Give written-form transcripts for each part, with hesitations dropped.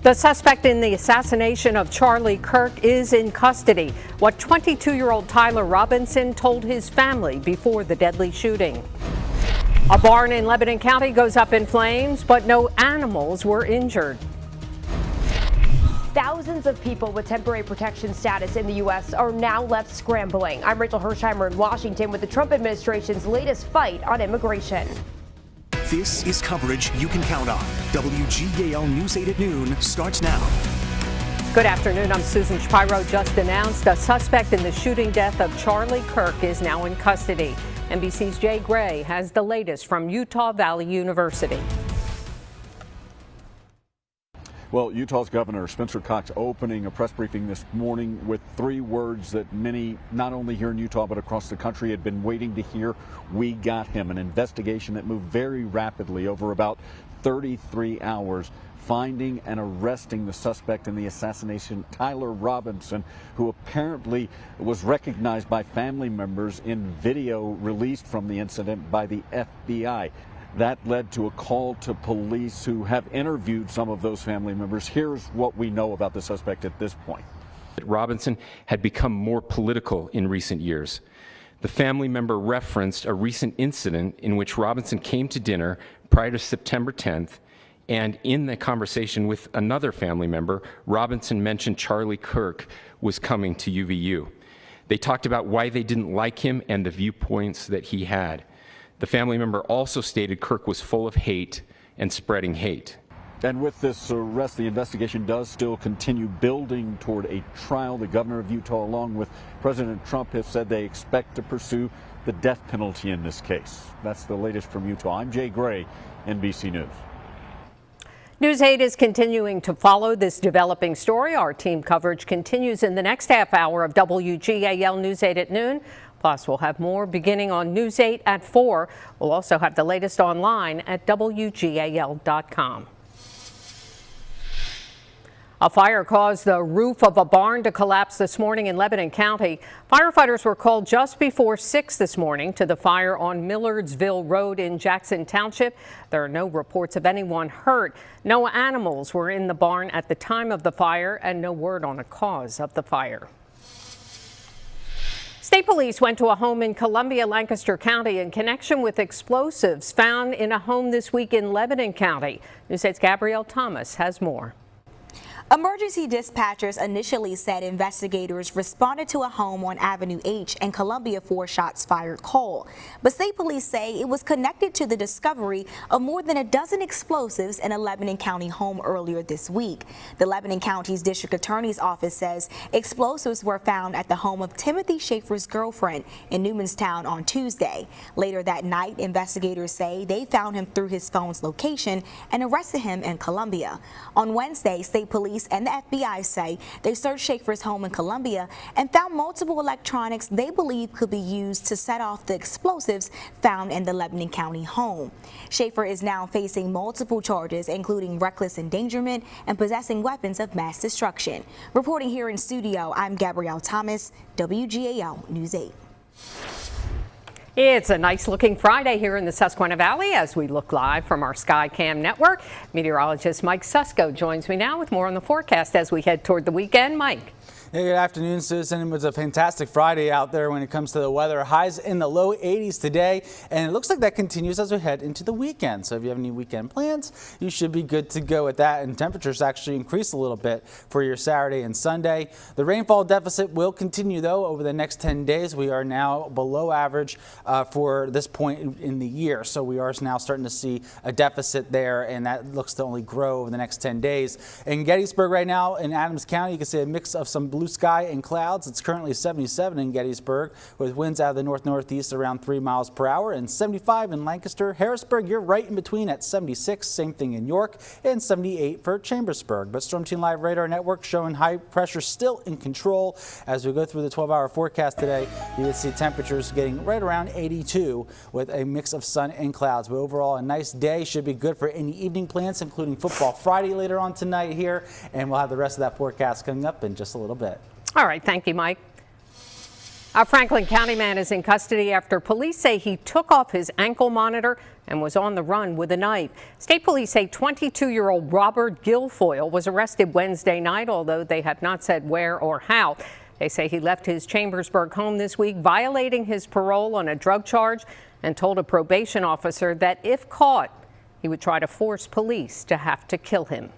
The suspect in the assassination of Charlie Kirk is in custody. What 22-year-old Tyler Robinson told his family before the deadly shooting. A barn in Lebanon County goes up in flames, but no animals were injured. Thousands of people with temporary protection status in the U.S. are now left scrambling. I'm Rachel Hersheimer in Washington with the Trump administration's latest fight on immigration. This is coverage you can count on. WGAL News 8 at noon starts now. Good afternoon. I'm Susan Shapiro. Just announced a suspect in the shooting death of Charlie Kirk is now in custody. NBC's Jay Gray has the latest from Utah Valley University. Well, Utah's Governor Spencer Cox opening a press briefing this morning with 3 words that many, not only here in Utah, but across the country, had been waiting to hear. We got him. An investigation that moved very rapidly over about 33 hours, finding and arresting the suspect in the assassination, Tyler Robinson, who apparently was recognized by family members in video released from the incident by the FBI. That led to a call to police who have interviewed some of those family members. Here's what we know about the suspect at this point. Robinson had become more political in recent years. The family member referenced a recent incident in which Robinson came to dinner prior to September 10th, and in the conversation with another family member, Robinson mentioned Charlie Kirk was coming to UVU. They talked about why they didn't like him and the viewpoints that he had. The family member also stated Kirk was full of hate and spreading hate. And with this arrest, the investigation does still continue building toward a trial. The governor of Utah, along with President Trump, have said they expect to pursue the death penalty in this case. That's the latest from Utah. I'm Jay Gray, NBC News. News 8 is continuing to follow this developing story. Our team coverage continues in the next half hour of WGAL News 8 at noon. Plus, we'll have more beginning on News 8 at 4. We'll also have the latest online at WGAL.com. A fire caused the roof of a barn to collapse this morning in Lebanon County. Firefighters were called just before 6 this morning to the fire on Millardsville Road in Jackson Township. There are no reports of anyone hurt. No animals were in the barn at the time of the fire, and no word on a cause of the fire. State police went to a home in Columbia, Lancaster County in connection with explosives found in a home this week in Lebanon County. News 8's Gabrielle Thomas has more. Emergency dispatchers initially said investigators responded to a home on Avenue H and Columbia 4 shots fired call. But state police say it was connected to the discovery of more than a dozen explosives in a Lebanon County home earlier this week. The Lebanon County's district attorney's office says explosives were found at the home of Timothy Schaefer's girlfriend in Newmanstown on Tuesday. Later that night, investigators say they found him through his phone's location and arrested him in Columbia. On Wednesday, state police and the FBI say they searched Schaefer's home in Columbia and found multiple electronics they believe could be used to set off the explosives found in the Lebanon County home. Schaefer is now facing multiple charges, including reckless endangerment and possessing weapons of mass destruction. Reporting here in studio, I'm Gabrielle Thomas, WGAL News 8. It's a nice looking Friday here in the Susquehanna Valley as we look live from our SkyCam network. Meteorologist Mike Susko joins me now with more on the forecast as we head toward the weekend. Mike. Hey, good afternoon, Susan. It was a fantastic Friday out there when it comes to the weather. Highs in the low 80s today, and it looks like that continues as we head into the weekend. So if you have any weekend plans, you should be good to go with that. And temperatures actually increase a little bit for your Saturday and Sunday. The rainfall deficit will continue, though, over the next 10 days. We are now below average for this point in the year. So we are now starting to see a deficit there, and that looks to only grow over the next 10 days. In Gettysburg right now, in Adams County, you can see a mix of some blue sky and clouds. It's currently 77 in Gettysburg with winds out of the north-northeast around 3 miles per hour, and 75 in Lancaster. Harrisburg, you're right in between at 76. Same thing in York, and 78 for Chambersburg. But Storm Team Live Radar Network showing high pressure still in control. As we go through the 12-hour forecast today, you will see temperatures getting right around 82 with a mix of sun and clouds. But overall, a nice day. Should be good for any evening plans, including Football Friday later on tonight here. And we'll have the rest of that forecast coming up in just a little bit. All right. Thank you, Mike. A Franklin County man is in custody after police say he took off his ankle monitor and was on the run with a knife. State police say 22-year-old Robert Guilfoyle was arrested Wednesday night, although they have not said where or how. They say he left his Chambersburg home this week, violating his parole on a drug charge, and told a probation officer that if caught, he would try to force police to have to kill him.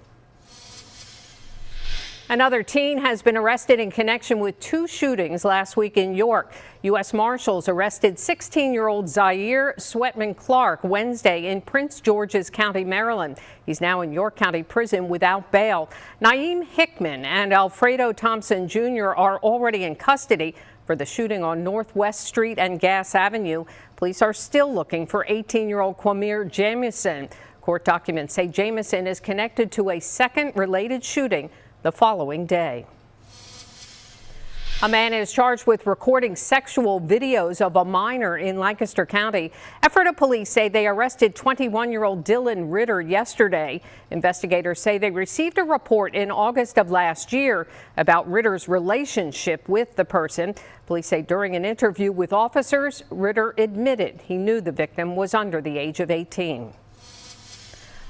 Another teen has been arrested in connection with two shootings last week in York. U.S. Marshals arrested 16-year-old Zaire Sweatman Clark Wednesday in Prince George's County, Maryland. He's now in York County Prison without bail. Naeem Hickman and Alfredo Thompson Jr. are already in custody for the shooting on Northwest Street and Gas Avenue. Police are still looking for 18-year-old Quamir Jamison. Court documents say Jamison is connected to a second related shooting the following day. A man is charged with recording sexual videos of a minor in Lancaster County. Ephrata police say they arrested 21-year-old Dylan Ritter yesterday. Investigators say they received a report in August of last year about Ritter's relationship with the person. Police say during an interview with officers, Ritter admitted he knew the victim was under the age of 18.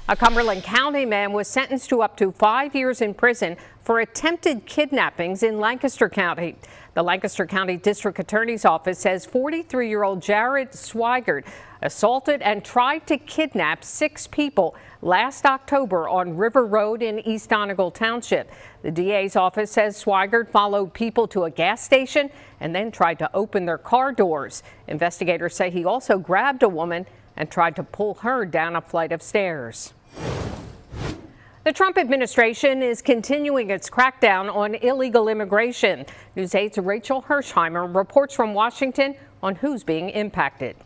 A Cumberland County man was sentenced to up to 5 years in prison for attempted kidnappings in Lancaster County. The Lancaster County District Attorney's Office says 43-year-old Jared Swigert assaulted and tried to kidnap 6 people last October on River Road in East Donegal Township. The DA's office says Swigert followed people to a gas station and then tried to open their car doors. Investigators say he also grabbed a woman and tried to pull her down a flight of stairs. The Trump administration is continuing its crackdown on illegal immigration. News 8's Rachel Hersheimer reports from Washington on who's being impacted.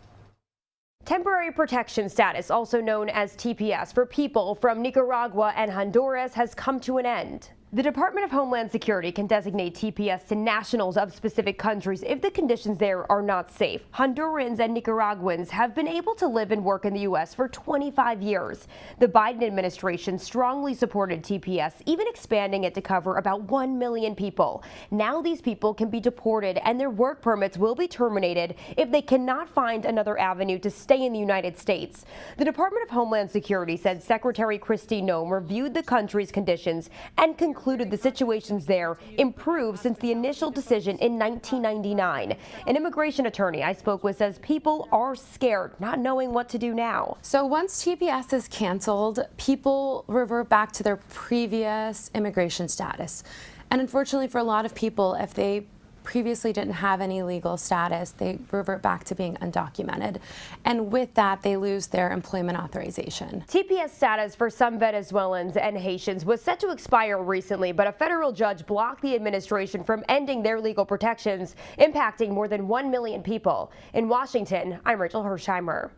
Temporary protection status, also known as TPS, for people from Nicaragua and Honduras has come to an end. The Department of Homeland Security can designate TPS to nationals of specific countries if the conditions there are not safe. Hondurans and Nicaraguans have been able to live and work in the U.S. for 25 years. The Biden administration strongly supported TPS, even expanding it to cover about 1 million people. Now these people can be deported and their work permits will be terminated if they cannot find another avenue to stay in the United States. The Department of Homeland Security said Secretary Kristi Noem reviewed the country's conditions and concluded the situations there improved since the initial decision in 1999. An immigration attorney I spoke with says people are scared, not knowing what to do now. So once TPS is canceled, people revert back to their previous immigration status. And unfortunately for a lot of people, if they previously didn't have any legal status, they revert back to being undocumented. And with that, they lose their employment authorization. TPS status for some Venezuelans and Haitians was set to expire recently, but a federal judge blocked the administration from ending their legal protections, impacting more than 1 million people. In Washington, I'm Rachel Hersheimer.